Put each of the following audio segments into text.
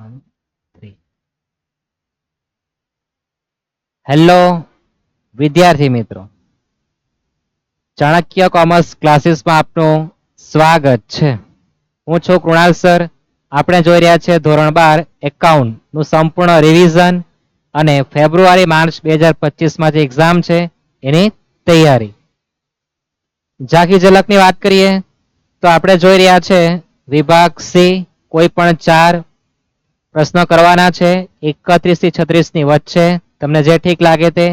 3. Hello વિદ્યાર્થી મિત્રો, Chanakya commerce ક્લાસીસમાં આપનું સ્વાગત છે. હું છું કૃણાલ સર. આપણે જોઈ રહ્યા છીએ ધોરણ 12 એકાઉન્ટ નું સંપૂર્ણ રિવિઝન અને ફેબ્રુઆરી માર્ચ 2025માં જે એક્ઝામ છે એની તૈયારી. ઝાંખી ઝલકની વાત કરીએ તો આપણે જોઈ રહ્યા છે વિભાગ સી, કોઈ પણ 4 પ્રશ્નો કરવાના છે 31 થી 36 ની વચ્ચે. તમને જે ઠીક લાગે તે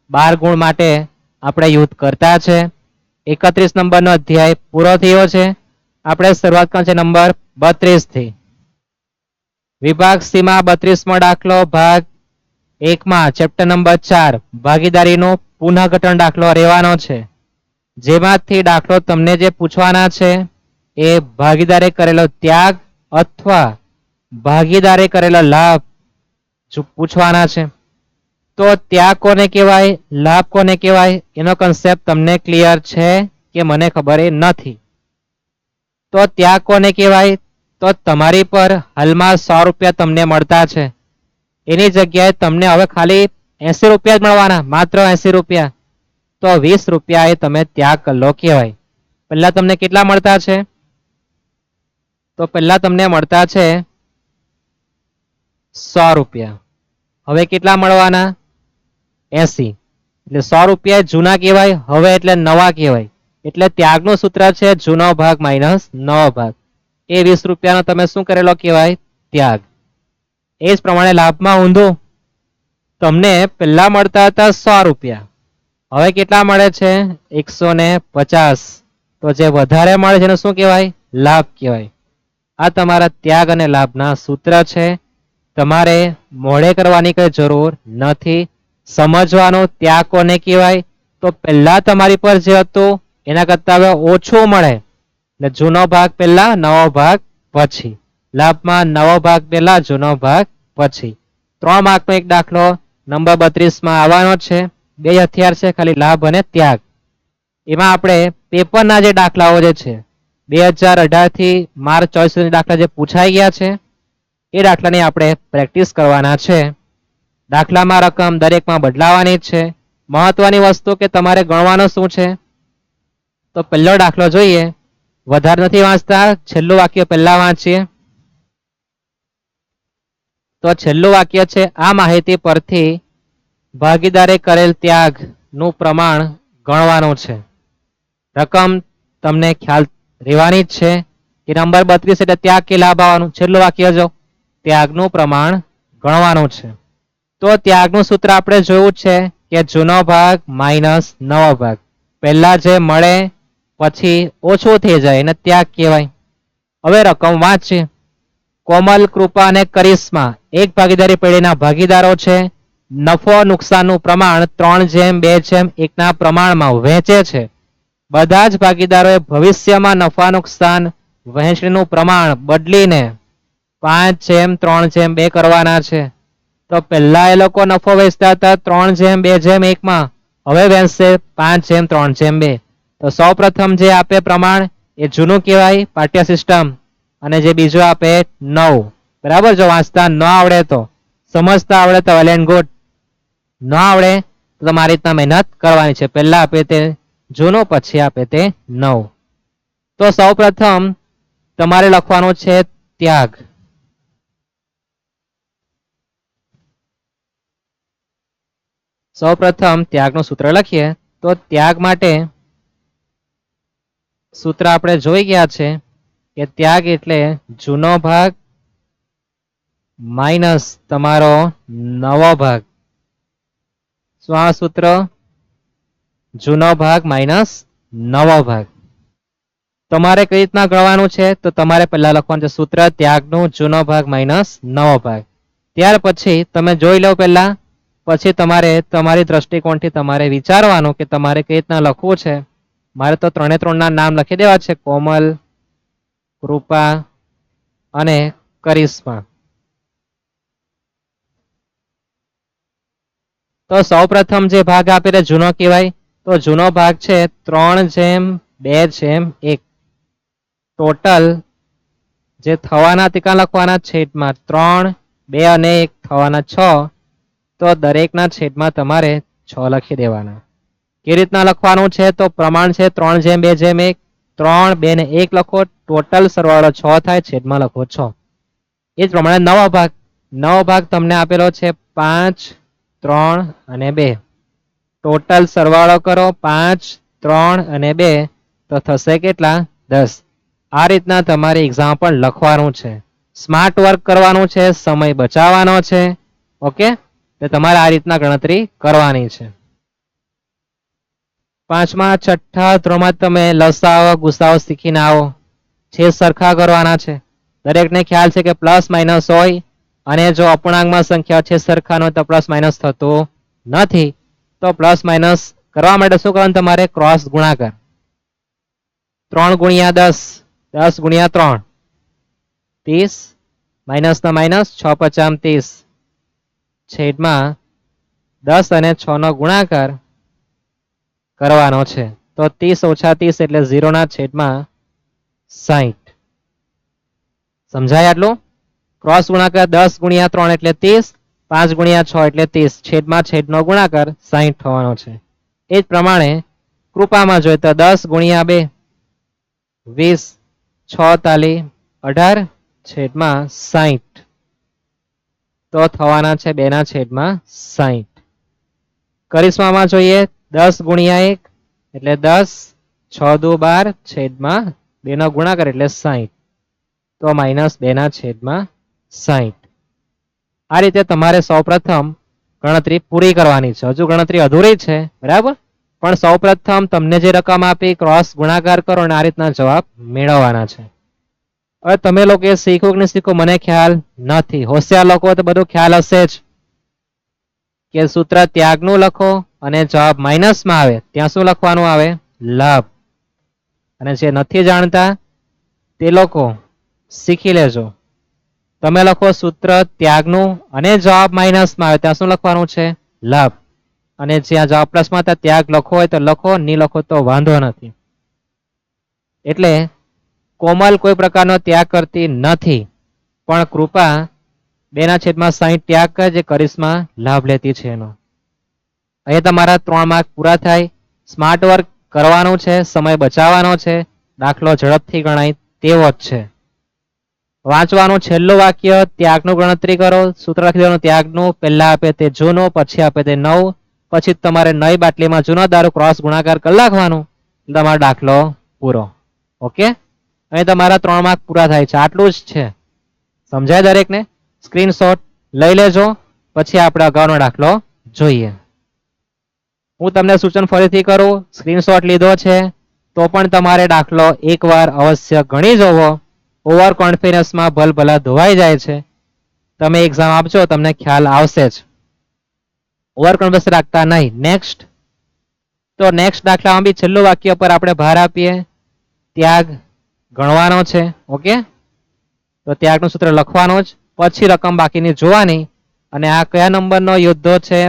12 ગુણ માટે આપણે યુદ્ધ કરતા છે. 31 નંબરનો અધ્યાય પૂરો થયો છે. આપણે શરૂઆત કરી છે નંબર 32 થી. વિભાગ સી માં 32મો દાખલો ભાગ 1 માં ચેપ્ટર નંબર 4 ભાગીદારીનો પુનઃગઠન દાખલો રહેવાનો છે. જેમાંથી દાખલો તમને જે પૂછવાના છે એ ભાગીદારે કરેલો ત્યાગ અથવા ભાગીદારે કરેલો લાભ પૂછવાના છે. તો ત્યાગ કોને કહેવાય, લાભ કોને કહેવાય, એનો કન્સેપ્ટ તમને ક્લિયર છે કે મને ખબર નથી. તો ત્યાગ કોને કહેવાય, તો તમારી પર હાલમાં 100 રૂપિયા તમને મળતા છે, એની જગ્યાએ તમને હવે ખાલી 80 રૂપિયા જ મળવાના, માત્ર 80 રૂપિયા. તો 20 રૂપિયા એ તમે ત્યાગ કરેલો કહેવાય. પહેલા તમને કેટલા મળતા છે, તો પહેલા તમને મળતા છે 100 રૂપિયા. હવે કેટલા મળવાના, 80. એટલે 100 રૂપિયા જૂના કહેવાય, હવે એટલે નવા કહેવાય. એટલે ત્યાગનું સૂત્ર છે જૂનો ભાગ માઇનસ નવો ભાગ. એ 20 રૂપિયાનો તમે શું કરેલો કહેવાય, ત્યાગ. એ જ પ્રમાણે લાભમાં ઊંધું, તમને પહેલા મળતા હતા 100 રૂપિયા, હવે કેટલા મળે છે 150. તો જે વધારે મળે છે એને શું કહેવાય, લાભ કહેવાય. આ તમારા ત્યાગ અને લાભના સૂત્ર છે. તમારે મોડે કરવાની કઈ જરૂર નથી. સમજવાનું ત્યાગ કોને કહેવાય, તો પહેલા તમારી પર જે હતું એના કરતા હવે ઓછું મળે, એટલે જૂનો ભાગ પહેલા નવો ભાગ પછી. લાભમાં નવો ભાગ પહેલા જૂનો ભાગ પછી. 3 માર્કનો એક દાખલો નંબર 32માં આવવાનો છે. 2 હથિયાર છે ખાલી, લાભ અને ત્યાગ. એમાં આપણે પેપરના જે દાખલાઓ જે છે 2018 થી માર્ચ 24 સુધી દાખલા જે પૂછાઈ ગયા છે એ દાખલાની આપણે પ્રેક્ટિસ કરવાના છે. દાખલામાં રકમ દરેકમાં બદલાવાની છે. મહત્વની વસ્તુ કે તમારે ગણવાનું શું છે. તો પહેલો દાખલો જોઈએ, વધારે નથી વાંચતા, છેલ્લું વાક્ય પહેલા વાંચીએ. તો છેલ્લું વાક્ય છે, આ માહિતી પરથી ભાગીદારે કરેલ ત્યાગ નું પ્રમાણ ગણવાનું છે. રકમ તમને ખ્યાલ રહેવાની જ છે કે નંબર 32 એટલે ત્યાગ કે લાભ આવવાનું. છેલ્લું વાક્ય જો ત્યાગનું પ્રમાણ ગણવાનું છે. તો ત્યાગનું સૂત્ર આપણે જોયું છે કે જૂનો ભાગ માઇનસ નવો ભાગ. પહેલા જે મળે પછી ઓછું થઈ જાય એને ત્યાગ કહેવાય. હવે રકમ વાંચીએ. કોમલ, કૃપા અને કરિશ્મા એક ભાગીદારી પેઢીના ભાગીદારો છે. નફો નુકસાનનું પ્રમાણ 3:2:1 ના પ્રમાણમાં વહેંચે છે. બધા જ ભાગીદારોએ ભવિષ્યમાં નફા નુકસાન વહેંચણીનું પ્રમાણ બદલીને 5:3:2 કરવાના છે. તો પહેલા એ લોકો નફો વેચતા હતા 3:2:1 હવે વહેંચશે 5:3:2. તો સૌ પ્રથમ જે આપે પ્રમાણ એ જૂનું કહેવાય, પાઠ્ય સિસ્ટમ, અને જે બીજું આપે નવું. બરાબર, જો વાંચતા ન આવડે તો, સમજતા આવડે તો વેલ એન્ડ ગુડ, ન આવડે તો તમારી રીતના મહેનત કરવાની છે. પહેલા આપે તે જૂનું, પછી આપે તે નવું. તો સૌ પ્રથમ તમારે લખવાનું છે ત્યાગ. સૌ પ્રથમ ત્યાગનું સૂત્ર લખીએ. તો ત્યાગ માટે સૂત્ર આપણે જોઈ ગયા છે કે ત્યાગ એટલે જૂનો ભાગ માઇનસ તમારો નવો ભાગ. શું આ સૂત્ર, જૂનો ભાગ માઇનસ નવો ભાગ. તમારે કઈ રીતના ગણવાનું છે, તો તમારે પહેલા લખવાનું છે સૂત્ર ત્યાગનું જૂનો ભાગ માઇનસ નવો ભાગ. ત્યાર પછી તમે જોઈ લો પહેલા, પછી તમારે તમારી દ્રષ્ટિકોણથી તમારે વિચારવાનું કે તમારે કઈ રીતના લખવું છે. મારે તો 3 ના નામ લખી દેવા છે, કોમલ, કૃપા અને કરિશ્મા. તો સૌ પ્રથમ જે ભાગ આપે જૂનો કહેવાય. તો જૂનો ભાગ છે 3:2:1. ટોટલ જે થવાના તે લખવાના છેદમાં 3 2 અને 1 થવાના 6, તો દરેકના છેદમાં તમારે 6 લખી દેવાના. કેવી રીતના લખવાનું છે? તો પ્રમાણ છે 3:2:1. 3, 2 ને 1 લખો, ટોટલ સરવાળો 6 થાય, છેદમાં લખો 6. એ જ પ્રમાણે નવો ભાગ તમને આપેલો છે 5, 3 અને 2. ટોટલ સરવાળો કરો 5, 3 અને 2, તો થશે કેટલા? 10. આ રીતના તમારે એક્ઝામ્પલ લખવાનું છે. સ્માર્ટ વર્ક કરવાનું છે, સમય બચાવવાનો છે. ઓકે, તો તમારે આ રીતના ગણતરી કરવાની છે. પાંચમા છઠ્ઠા ધોરણમાં તમે લસાઅ ગુસાઅ શીખીને આવો. છેદ સરખા કરવાના છે. દરેકને ખ્યાલ છે કે પ્લસ માઇનસ હોય, અને જો અપૂર્ણાંકમાં સંખ્યા છેદ સરખા હોય તો પ્લસ માઇનસ થતું નથી. તો પ્લસ માઇનસ કરવા માટે શું કરવાનું? તમારે ક્રોસ ગુણાકાર. 3 ગુણ્યા 10, 10 ગુણ્યા 3, 30, માઇનસ ના માઇનસ, 6 પચામ 30, છેદમાં 10 અને 6 નો ગુણાકાર કરવાનો છે. તો 30 ઓછા 30 એટલે 0 ના છેદમાં 60. સમજાય આટલું? ક્રોસ ગુણાકાર 10 ગુણ્યા 3 એટલે 30, 5 ગુણ્યા 6 એટલે 30, છેદમાં છેદનો ગુણાકાર 60 થવાનો છે. એ જ પ્રમાણે કૃપામાં જોઈએ તો 10 ગુણ્યા 2, 20, 6 તાલી 18, છેદમાં 60. તો થવાના છે 2 ના છેદમાં 60. કરિશ્મામાં જોઈએ 10 ગુણ્યા 1 એટલે 10, 6 દુ 12, છેદમાં 2 નો ગુણાકાર એટલે 60. તો માઇનસ 2 ના છેદમાં 60. આ રીતે તમારે સૌપ્રથમ ગણતરી પૂરી કરવાની છે. હજુ ગણતરી અધૂરી છે, બરાબર? પણ સૌપ્રથમ તમને જે રકમ આપી ક્રોસ ગુણાકાર કરો અને આ રીતના જવાબ મેળવવાના છે. હવે તમે લોકો એ શીખો કે નહીં શીખો મને ખ્યાલ નથી. હોશિયાર લોકો તો બધું ખ્યાલ હશે જ કે સૂત્ર ત્યાગનું લખો અને જવાબ માઇનસમાં આવે ત્યાં શું લખવાનું આવે? લાભ. અને જે નથી જાણતા તે લોકો શીખી લેજો. તમે લખો સૂત્ર ત્યાગનું અને જવાબ માઇનસમાં આવે ત્યાં શું લખવાનું છે? લાભ. અને જ્યાં જવાબ પ્લસમાં ત્યાગ લખો હોય તો લખો, નહીં લખો તો વાંધો નથી. એટલે કોમલ કોઈ પ્રકારનો ત્યાગ કરતી નથી, પણ કૃપા 2 ના છેદમાં 60 ત્યાગ કરે, જે કરિશ્મા લાભ લેતી છે એનો. અહીં તમારા 3 માર્ક પૂરા થાય. સ્માર્ટ વર્ક કરવાનું છે, સમય બચાવવાનો છે, દાખલો ઝડપથી ગણાય તેવો જ છે. વાંચવાનું છેલ્લું વાક્ય ત્યાગનું ગણતરી કરો. સૂત્ર લખી દેવાનું ત્યાગનું. પહેલા આપે તે જૂનું, પછી આપે તે નવું, પછી તમારે નવી બાટલીમાં જૂનો દારૂ ક્રોસ ગુણાકાર કરી નાખવાનું, તમારો દાખલો પૂરો. ઓકે, અહીં તમારા 3 માર્ક પૂરા થાય છે. આટલું જ છે. સમજાય દરેકને? સ્ક્રીનશોટ લઈ લેજો, પછી આપણે અગાઉનો દાખલો જોઈએ. હું તમને સૂચન ફરીથી કરું, સ્ક્રીનશોટ લીધો છે તો પણ તમારે દાખલો એકવાર અવશ્ય ગણી જવો. ઓવર કોન્ફિડન્સમાં ભલભલા ધોવાઈ જાય છે. તમે એક્ઝામ આપજો, તમને ખ્યાલ આવશે જ. ઓવર કોન્ફિડન્સ રાખતા નહીં. નેક્સ્ટ. તો નેક્સ્ટ દાખલામાં બી છેલ્લું વાક્ય પર આપણે ભાર આપીએ. ત્યાગ ગણવાનો છે. ઓકે, તો ત્યાગનું સૂત્ર લખવાનું જ, પછી રકમ બાકીની જોવાની. અને આ કયા નંબરનો યોદ્ધો છે?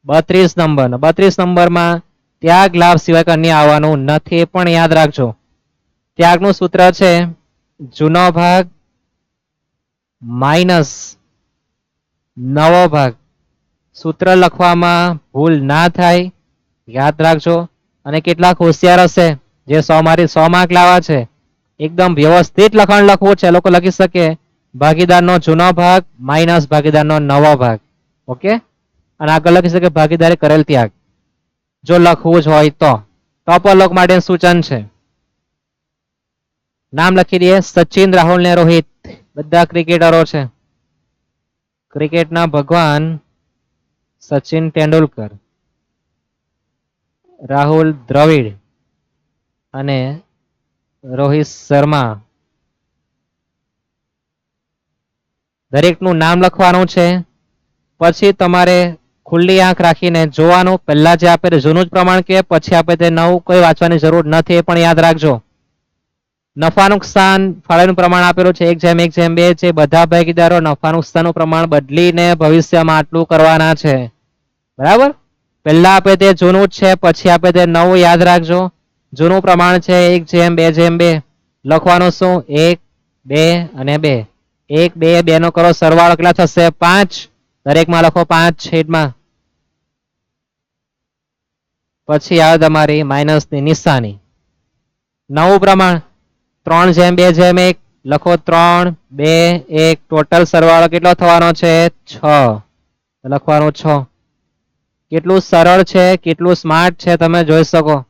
32 નંબરનો. 32 નંબરમાં ત્યાગ લાભ સિવાય કન્ય આવવાનું નથી, પણ યાદ રાખજો. ત્યાગનું સૂત્ર છે જૂનો ભાગ માઇનસ નવો ભાગ. સૂત્ર લખવામાં ભૂલ ના થાય, યાદ રાખજો. અને કેટલાક હોશિયાર હશે જે 100 માર્ક લાવવા છે, એકદમ વ્યવસ્થિત લખાણ લખવું છે, એ લોકો લખી શકે ભાગીદારનો જૂનો ભાગ માઇનસ ભાગીદારનો નવો ભાગ. ઓકે, અને આગળ લખી શકે ભાગીદારે કરેલ ત્યાગ, જો લખવું જ હોય તો. ટોપર લોકો માટે સૂચન છે. નામ લખી દઈએ. સચિન, રાહુલ ને રોહિત બધા ક્રિકેટરો છે. ક્રિકેટના ભગવાન સચિન તેંડુલકર, રાહુલ દ્રવિડ અને રોહિત શર્મા. દરેકનું નામ લખવાનું છે. પછી તમારે ખુલ્લી આંખ રાખીને જોવાનું. પહેલા જે આપે તે જૂનું જ પ્રમાણ કે પછી આપે તે નવું, કોઈ વાંચવાની જરૂર નથી, એ પણ યાદ રાખજો. નફા નુકસાન ફાળવણીનું પ્રમાણ આપેલું છે 1:1:2 છે. બધા ભાગીદારો નફા નુકસાનનું પ્રમાણ બદલીને ભવિષ્યમાં આટલું કરવાના છે, બરાબર? પહેલા આપે તે જૂનું જ છે, પછી આપે તે નવું. યાદ રાખજો, જૂનું પ્રમાણ છે 1:2:2. લખવાનું શું? 1, 2 અને 2. 1 2 2 નો કરો સરવાળો કેટલા થશે 5 દરેકમાં લખો 5 છેદમાં પછી આવે તમારી માઇનસની નિશાની નવું પ્રમાણ 3/2/1 લખો 3 2 1 ટોટલ સરવાળો કેટલો થવાનો છે 6 લખવાનું 6 કેટલું સરળ છે કેટલું સ્માર્ટ છે તમે જોઈ શકો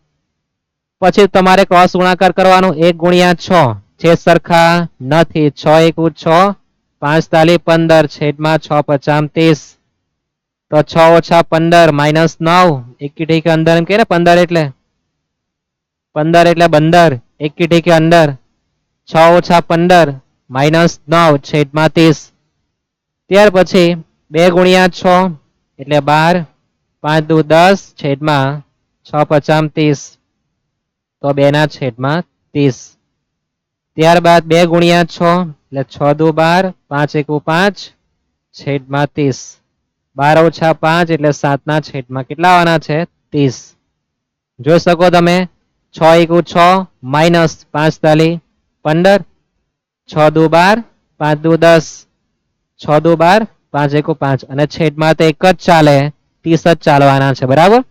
પછી તમારે ક્રોસ ગુણાકાર કરવાનો 1 ગુણ્યા 6 છે સરખા નથી 6 1 6 5 તાલી 15 છેદમાં 6 50 30 તો 6 ઓછા 15 માઇનસ 9 એકી ઠીકે અંદર એમ કે ને 15 એટલે 15 એકી ઠીકે અંદર 6 ઓછા 15 માઇનસ 9 છેદમાં 30 ત્યાર પછી 2 ગુણ્યા 6 એટલે 12 5 દુ 10 છેદમાં 6 50 30 તો 2 ના છેદમાં 30 ત્યારબાદ 2 ગુણ્યા 6 એટલે 6 દુ 12 5 1 5 છેદમાં 30 12 ઓછા 5 એટલે 7 ના છેદમાં કેટલા આવવાના છે 30 જોઈ શકો તમે 6 1 6 માઇનસ 5 તાલી 15 6 દુ 12 5 દુ 10 6 દુ 12 5 1 5 અને છેદમાં તો એક જ ચાલે 30 જ ચાલવાના છે બરાબર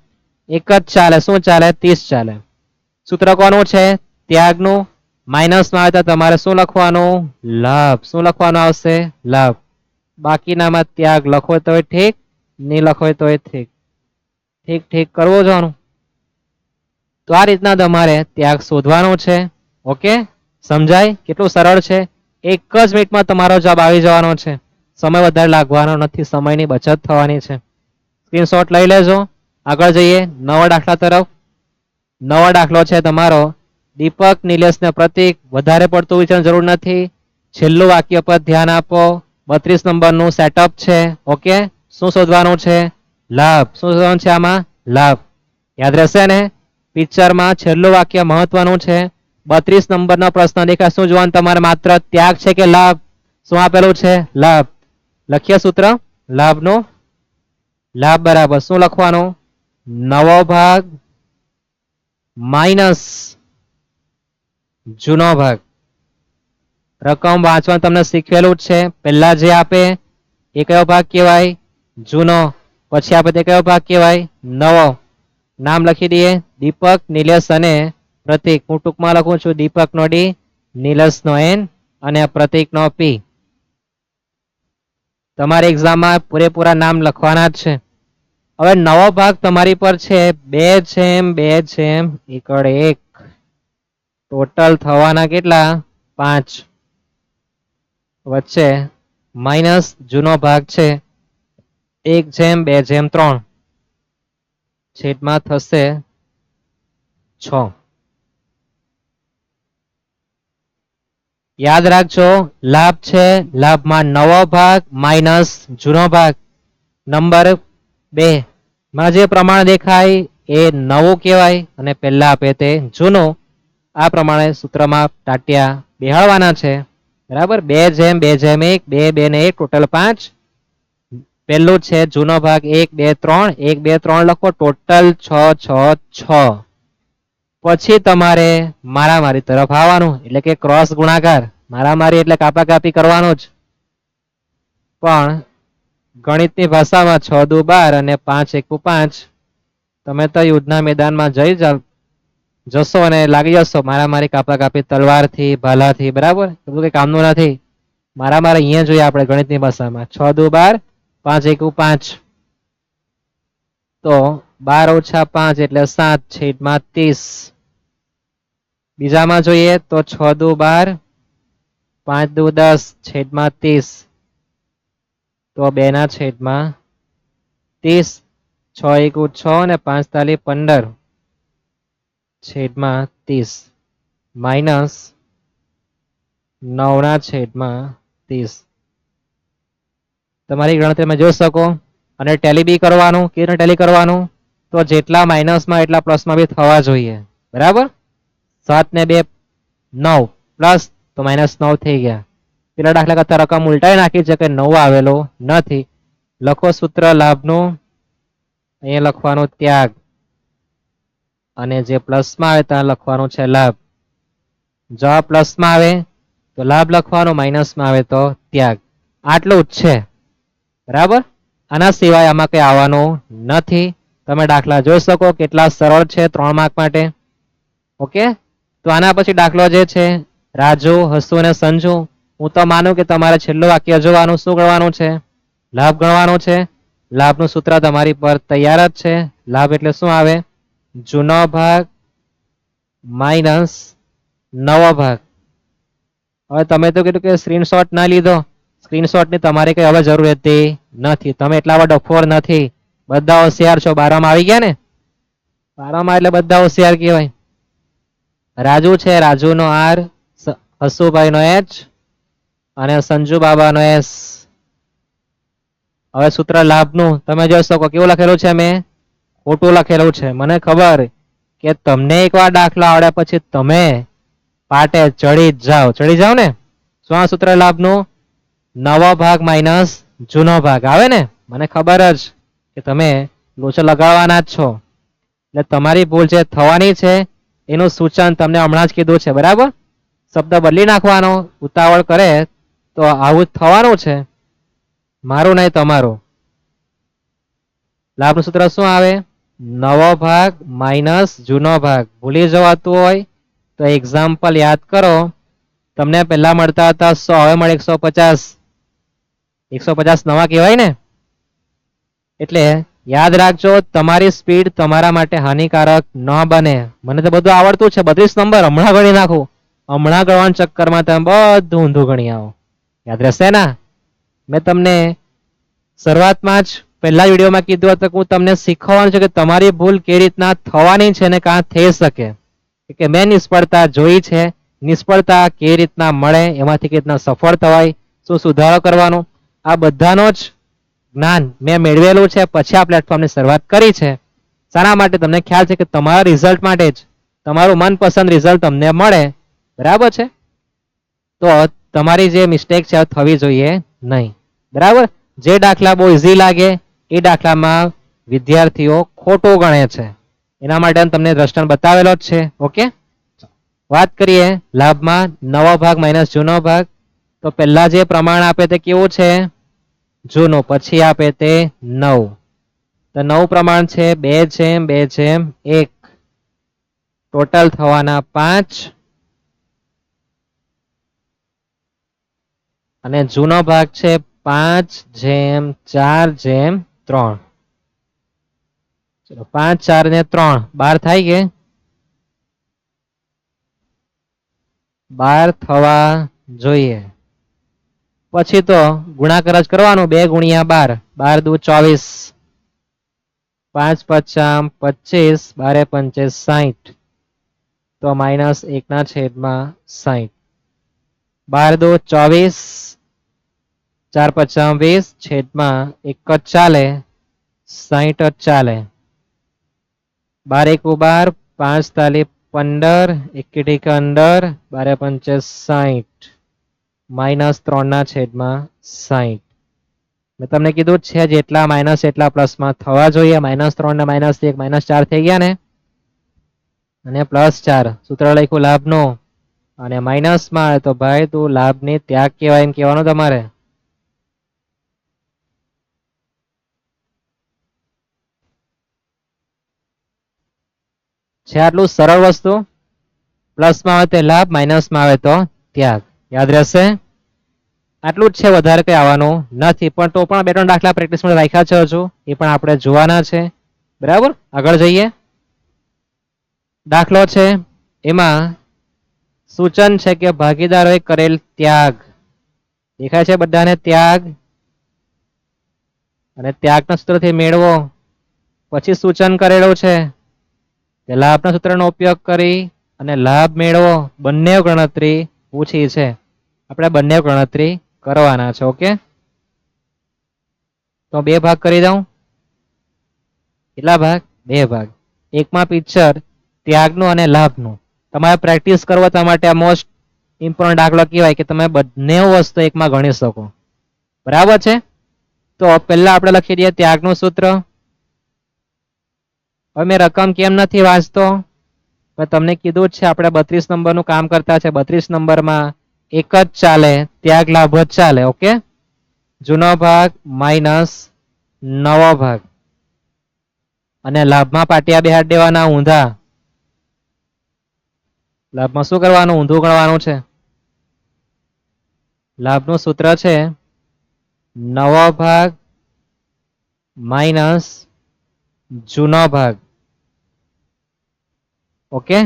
એક જ ચાલે શું ચાલે 30 ચાલે સૂત્ર કોનું છે ત્યાગનું માઇનસમાં આવે તો તમારે શું લખવાનું લાભ શું લખવાનું આવશે લાભ બાકીનામાં ત્યાગ લખો તોય ઠીક નહીં લખો તોય ઠીક ઠીક ઠીક કરવું જોવાનું તો આ રીતના તમારે ત્યાગ શોધવાનો છે ઓકે સમજાય કેટલું સરળ છે એક જ મિનિટમાં તમારો જવાબ આવી જવાનો છે સમય વધારે લાગવાનો નથી સમયની બચત થવાની છે સ્ક્રીનશોટ લઈ લેજો આગળ જઈએ નવા દાખલા તરફ નવો દાખલો છે તમારો દીપક નિલેશને પ્રતીક વધારે પડતું વિચારવાની જરૂર નથી છેલ્લું વાક્ય પર ધ્યાન આપો 32 નંબરનું સેટઅપ છે ઓકે શું શોધવાનું છે લાભ શું શોધવાનું છે આમાં લાભ યાદ રહેશે ને પિક્ચરમાં છેલ્લું વાક્ય મહત્વનું છે 32 નંબરનો પ્રશ્ન દેખાય શું જોવાનું તમારે માત્ર ત્યાગ છે કે લાભ શું આપેલું છે લાભ લખીએ સૂત્ર લાભનું લાભ બરાબર શું લખવાનું નવો ભાગ માઇનસ જૂનો ભાગ રકમ વાંચવાનું તમને શીખવેલું જ છે પહેલા જે આપે એ કયો ભાગ કહેવાય જૂનો પછી આપે તે કયો ભાગ કહેવાય નવો નામ લખી દઈએ દીપક નિલેશ અને પ્રતીક હું ટૂંકમાં લખું છું દીપક નો ડી નિલેશ નો એન અને પ્રતીક નો પી તમારી એક્ઝામમાં પૂરેપૂરા નામ લખવાના જ છે હવે નવો ભાગ તમારી પર છે 2/2/1 ટોટલ થવાના કેટલા 5 વચ્ચે માઇનસ જૂનો ભાગ છે 1/2/3 છેદમાં થશે 6 યાદ રાખજો લાભ છે લાભમાં નવો ભાગ માઇનસ જૂનો ભાગ નંબર 2 માં જે પ્રમાણ દેખાય એ નવું કહેવાય અને પહેલા આપે તે જૂનું આ પ્રમાણે સૂત્રમાં ટાટિયા બેહાડવાના છે બરાબર 2/2/1 2 2 ને 1 ટોટલ 5 પહેલું છે જૂનો ભાગ 1 2 3 1 2 3 લખો ટોટલ 6 6 6 પછી તમારે મારામારી તરફ આવવાનું એટલે કે ક્રોસ ગુણાકાર મારામારી એટલે કાપાકાપી કરવાનો જ પણ ગણિતની ભાષામાં 6 દુ 12 અને 5 1 5 તમે તો યુદ્ધના મેદાનમાં જશો અને લાગી જશો મારામારી કાપાકાપી તલવારથી ભાલાથી બરાબર બધું કઈ કામનું નથી મારામારી અહીંયા જોઈએ આપણે ગણિતની ભાષામાં 6 દુ 12 5 1 5 તો 12 ઓછા 5 એટલે 7 છેદમાં 30 બીજામાં જોઈએ તો 6 દુ 12 5 દુ 10 છેદમાં 30 તો 2 ના છેદમાં 30 6 1 6 અને 5 તાલી 15 છેદમાં 30 માઇનસ 9 ના છેદમાં 30 તમારી ગણતરીમાં જોઈ શકો અને ટેલી બી કરવાનું કેવી રીતે ટેલી કરવાનું તો જેટલા માઇનસમાં એટલા પ્લસમાં બી થવા જોઈએ બરાબર 7 ને 2 9 પ્લસ તો -9 થઈ ગયા પેલા દાખલા કરતા રકમ ઉલટાઈ નાખી છે કે 9 આવેલો નથી લખો સૂત્ર લાભનું અહીંયા લખવાનું ત્યાગ અને જે પ્લસમાં આવે ત્યાં લખવાનું છે લાભ જવાબ પ્લસમાં આવે તો લાભ લખવાનો, માઇનસમાં આવે તો ત્યાગ. આટલું જ છે, બરાબર. આના સિવાય આમાં કઈ આવવાનું નથી. તમે દાખલા જોઈ શકો કેટલા સરળ છે 3 માર્ક માટે. ઓકે, તો આના પછી દાખલો જે છે રાજુ, હસુ અને સંજુ, હું તો માનું કે તમારે છેલ્લું વાક્ય જોવાનું, શું કરવાનું છે? લાભ ગણવાનો છે. લાભનું સૂત્ર તમારી પર તૈયાર જ છે. લાભ એટલે શું આવે? જૂનો ભાગ માઇનસ નવો ભાગ. હવે તમે તો કીધું કે સ્ક્રીનશોટ ના લીધો. સ્ક્રીનશોટ ની તમારે કઈ હવે જરૂર રહેતી નથી. તમે એટલા બધા ડફોર નથી, બધા હોશિયાર છો. 12 માં આવી ગયા ને? 12 માં એટલે બધા હોશિયાર કહેવાય. રાજુ છે, રાજુ નો આર, હસુભાઈ નો એચ અને સંજુ બાબા નો એસ. હવે સૂત્ર લાભનું તમે જોઈ શકો કેવું લખેલું છે, મેં ખોટું લખેલું છે. મને ખબર કે તમને એકવાર દાખલો આવડ્યા પછી તમે પાટે ચડી જાઓ ને. શું આ સૂત્ર લાભનું? નવો ભાગ માઇનસ જૂનો ભાગ આવે ને. મને ખબર જ કે તમે લોચો લગાડવાના જ છો. એટલે તમારી ભૂલ જે થવાની છે એનું સૂચન તમને હમણાં જ કીધું છે, બરાબર. શબ્દ બદલી નાખવાનો, ઉતાવળ કરે તો આવું જ થવાનું છે. મારું નહીં તમારું. લાભનું સૂત્ર શું આવે? નવો ભાગ માઇનસ જૂનો ભાગ. ભૂલી જવાતું હોય તો એક્ઝામ્પલ યાદ કરો. તમને પહેલા મળતા હતા 100, હવે મળે 150. 150 નવા કહેવાય ને. એટલે યાદ રાખજો, તમારી સ્પીડ તમારા માટે હાનિકારક ન બને. મને તો બધું આવડતું છે, 32 નંબર હમણાં ગણી નાખું. હમણાં ગણવાના ચક્કરમાં તમે બધું ઊંધું ગણી આવો. યાદ રહેશે ને? મેં તમને શરૂઆતમાં જ પહેલા વિડીયોમાં કીધું હતું કે હું તમને શીખવવાનું છે કે તમારી ભૂલ કેવી રીતના થવાની છે ને કાં થઈ શકે. કે મેં નિષ્ફળતા જોઈ છે. નિષ્ફળતા કેવી રીતના મળે, એમાંથી કેવી રીતના સફળ થવાય, શું સુધારો કરવાનો, આ બધાનો જ જ્ઞાન મેં મેળવેલું છે. પછી આ પ્લેટફોર્મની શરૂઆત કરી છે. શાના માટે? તમને ખ્યાલ છે કે તમારા રિઝલ્ટ માટે જ, તમારું મનપસંદ રિઝલ્ટ તમને મળે, બરાબર છે. તો તમારી જે મિસ્ટેક છે થવી જોઈએ નહીં, બરાબર. જે દાખલા બહુ ઇઝી લાગે એ દાખલામાં વિદ્યાર્થીઓ ખોટું ગણે છે. એના માટે તમને દ્રષ્ટાંત બતાવેલો જ છે. ઓકે, વાત કરીએ લાભમાં નવો ભાગ માઇનસ જૂનો ભાગ. તો પહેલા જે પ્રમાણ આપે તે કેવું છે? જૂનું. પછી આપે તે 9. તો 9 પ્રમાણ છે 2/2/1. ટોટલ થવાના 5. અને જૂનો ભાગ છે 5/4/3. ચલો 5, 4 ને 3 12 થાય કે 12 થવા જોઈએ. પછી તો ગુણાકાર જ કરવાનો, 2 ગુણ્યા 12, 12 દુ 24, 5 પચામ 25, 12 પંચે 60. તો માઇનસ 1/60. 12 દુ 24, 4 પચામ 20, છેદમાં 1 જ ચાલે, 60 જ ચાલે. 12 એકુ 12, 5 તાલી 15, 1 ટીકા અંદર, 12 પંચે 60. -3/60. મેં તમને કીધું છે જેટલા માઇનસ એટલા પ્લસમાં થવા જોઈએ. -3 ને -1 -4 થઈ ગયા ને, અને +4 સૂત્ર લખ્યું લાભનું, અને માઇનસમાં આવે તો ભાઈ તું લાભની ત્યાગ કહેવાય એમ કહેવાનું તમારે. છે આટલું સરળ વસ્તુ. પ્લસમાં આવે તો લાભ, માઇનસમાં આવે તો ત્યાગ. યાદ રહેશે? આટલું જ છે, વધારે કઈ આવવાનું નથી. પણ તો પણ 2-3 દાખલા પ્રેક્ટિસ માટે રાખ્યા છે હજુ, એ પણ આપણે જોવાના છે, બરાબર. આગળ જઈએ. દાખલો છે એમાં સૂચન છે કે ભાગીદારોએ કરેલ ત્યાગ. દેખાય છે બધાને ત્યાગ? અને ત્યાગના સૂત્રથી મેળવો. પછી સૂચન કરેલું છે કે લાભના સૂત્રનો ઉપયોગ કરી અને લાભ મેળવો. બંને ગણતરી પૂછી છે. આપણે બંને ગણતરી કરવાના છે. ઓકે, તો 2 ભાગ કરી દઉં. કેટલા ભાગ? 2 ભાગ. એકમાં પિક્ચર ત્યાગનું અને લાભનું. તમારે પ્રેક્ટિસ કરવા તમારા માટે આ મોસ્ટ ઇમ્પોર્ટન્ટ દાખલો કહેવાય કે તમે બંને વસ્તુ એકમાં ગણી શકો, બરાબર છે. તો પહેલા આપણે લખી દઈએ ત્યાગનું સૂત્ર. હવે મેં રકમ કેમ નથી વાંચતો? તમને કીધું જ છે આપણે 32 નંબરનું કામ કરતા છે. 32 નંબરમાં એક જ ચાલે, ત્યાગ લાભ જ ચાલે. ઓકે, જૂનો ભાગ માઇનસ નવો ભાગ, અને લાભમાં પાટિયા બેહાડ દેવાના ઊંધા. લાભમાં શું કરવાનું? ઊંધું ગણવાનું છે. લાભનું સૂત્ર છે નવો ભાગ માઇનસ જૂનો ભાગ. ઓકે,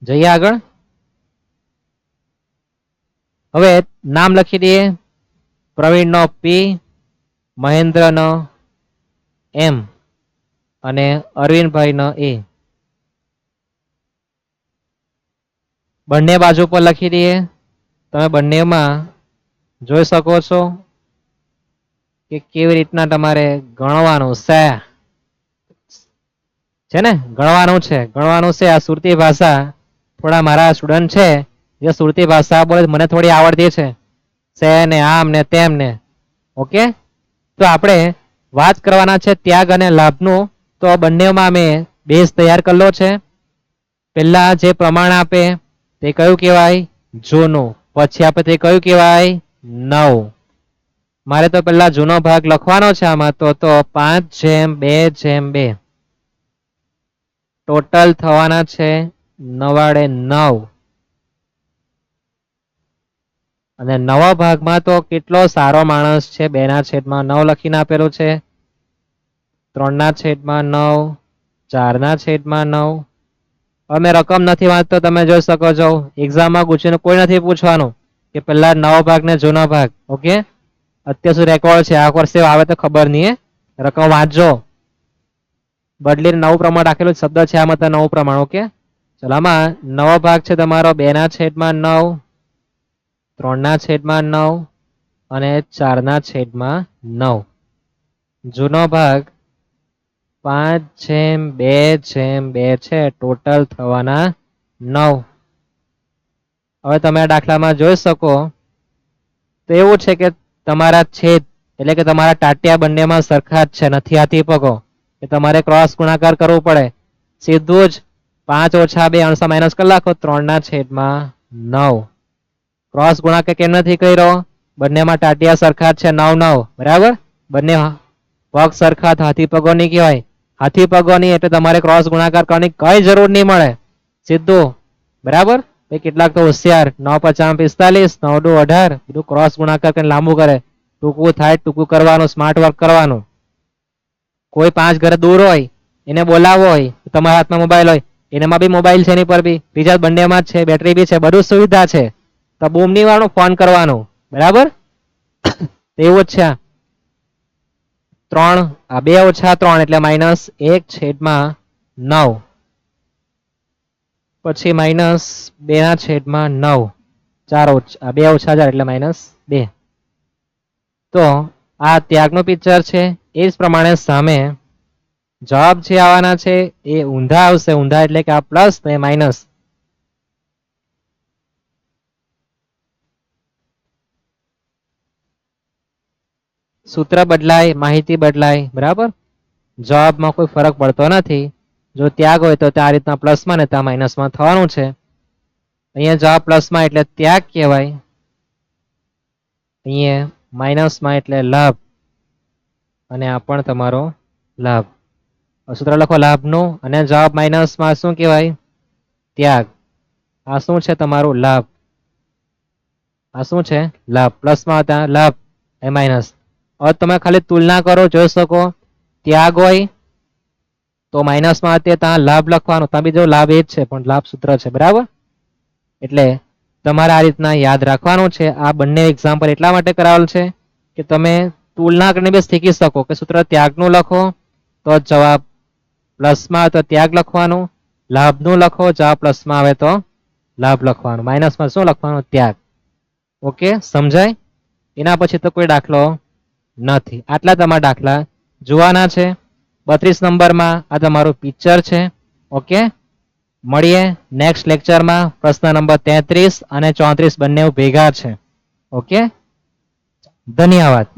જઈએ આગળ. હવે નામ લખી દઈએ. પ્રવીણનો પી, મહેન્દ્રનો એમ અને અરવિંદભાઈનો એ. બંને બાજુ પર લખી દઈએ. તમે બંનેમાં જોઈ શકો છો કે કેવી રીતના તમારે ગણવાનું છે ને. ગણવાનું છે. આ સુરતી ભાષા થોડા મારા સ્ટુડન્ટ છે જે સુરતી ભાષા બોલે મને થોડી આવડતી છે ને આમ ને તેમ ને. ઓકે, તો આપણે વાત કરવાના છે ત્યાગ અને લાભનું. તો બંનેમાં મેં બેઝ તૈયાર કરેલો છે. પહેલા જે પ્રમાણ આપે તે કયું કહેવાય? જૂનું. પછી આપે તે કયું કહેવાય? નવું. મારે તો પહેલા જૂનો ભાગ લખવાનો છે આમાં. તો 5/2/2 ટોટલ થવાના છે 9/9. અને નવા ભાગમાં તો કેટલો સારો માણસ છે. 2/9 લખીને આપેલું છે. 3/9, 4/9. અમે રકમ નથી વાંચતો, તમે જોઈ શકો છો. એક્ઝામમાં પૂછીને કોઈ નથી પૂછવાનું કે પહેલા નવો ભાગ ને જૂનો ભાગ. ઓકે, અત્યાર સુધી રેકોર્ડ છે. આ વર્ષે આવે તો ખબર નહીં. રકમ વાંચજો. બદલીને નવું પ્રમાણ રાખેલું શબ્દ છે આમાં તો નવું પ્રમાણ. ઓકે, ચલો આમાં નવો ભાગ છે તમારો 2/9, 3/9 અને 4/9. જૂનો ભાગ 5/2/2 છે. ટોટલ થવાના 9. હવે તમે આ દાખલામાં જોઈ શકો તો એવું છે કે તમારા છેદ એટલે કે તમારા ટાટિયા બંનેમાં સરખા જ છે. નથી હાથી પગો કે તમારે ક્રોસ ગુણાકાર કરવું પડે. સીધું જ 5 - 2 અંશ માઇનસ કરી નાખો. 3/9. ક્રોસ ગુણાકાર કેમ નથી કર્યો? બંનેમાં ટાટિયા સરખા જ છે. 9 બરાબર. બંને પગ સરખા હાથી પગો નહીં કહેવાય. હાથી પગો નહીં એટલે તમારે ક્રોસ ગુણાકાર કરવાની કઈ જરૂર નહીં મળે. સીધું બરાબર. કેટલાક તો હોશિયાર 9 × 5 = 45, 9 × 2 = 18. બધું ક્રોસ ગુણાકાર કરીને લાંબુ કરે. ટૂંકું થાય ટૂંકું કરવાનું, સ્માર્ટ વર્ક કરવાનું. કોઈ 5 ઘરે દૂર હોય એને બોલાવો હોય, તમારા હાથમાં મોબાઈલ હોય, એનામાં બી મોબાઈલ છે, એની પર બી બીજા બંનેમાં જ છે, બેટરી બી છે, બધું સુવિધા છે. તો બૂમ નહીં વાળું, ફોન કરવાનું. બરાબર. એવું જ છે. 2 - 3 એટલે -1/9. પછી -2/9. 2 - 4 એટલે -2. તો આ ત્યાગનું પિક્ચર છે. એ જ પ્રમાણે સામે જવાબ જે આવવાના છે એ ઊંધા આવશે. ઊંધા એટલે કે આ પ્લસ ને માઇનસ. સૂત્ર બદલાય, માહિતી બદલાય. બરાબર. જવાબમાં કોઈ ફરક પડતો નથી. જો ત્યાગ હોય તો આ રીતના પ્લસમાં ને ત્યાં માઇનસમાં થવાનું છે. અહીંયા જવાબ પ્લસમાં એટલે ત્યાગ કહેવાય. અહીંયા માઇનસમાં એટલે લાભ. અને આ પણ તમારો લાભ. સૂત્ર લખો લાભનું અને જવાબ માઇનસમાં શું કહેવાય? ત્યાગ. આ શું છે? તમારું લાભ. આ શું છે? લાભ. પ્લસમાં હતા લાભ એ માઇનસ. હવે તમે ખાલી તુલના કરો, જોઈ શકો. ત્યાગ હોય તો માઇનસમાં ત્યાં લાભ લખવાનો. ત્યાં બી જો લાભ એ જ છે પણ લાભ સૂત્ર છે. બરાબર. એટલે તમારે આ રીતના યાદ રાખવાનું છે. આ બંને એક્ઝામ્પલ એટલા માટે કરાવેલ છે કે તમે તુલના કરીને બી શીખી શકો કે સૂત્ર ત્યાગનું લખો તો જવાબ પ્લસમાં આવે તો ત્યાગ લખવાનું, લાભનું લખો જવાબ પ્લસમાં આવે તો લાભ લખવાનું, માઇનસમાં શું લખવાનું? ત્યાગ. ઓકે, સમજાય? એના પછી તો કોઈ દાખલો નથી. આટલા તમારા દાખલા જોવાના છે. 32 નંબરમાં આ તમારું પિક્ચર છે. ઓકે, મળીએ નેક્સ્ટ લેક્ચરમાં. પ્રશ્ન નંબર 33 અને 34 બંને ભેગા છે. ઓકે, ધન્યવાદ.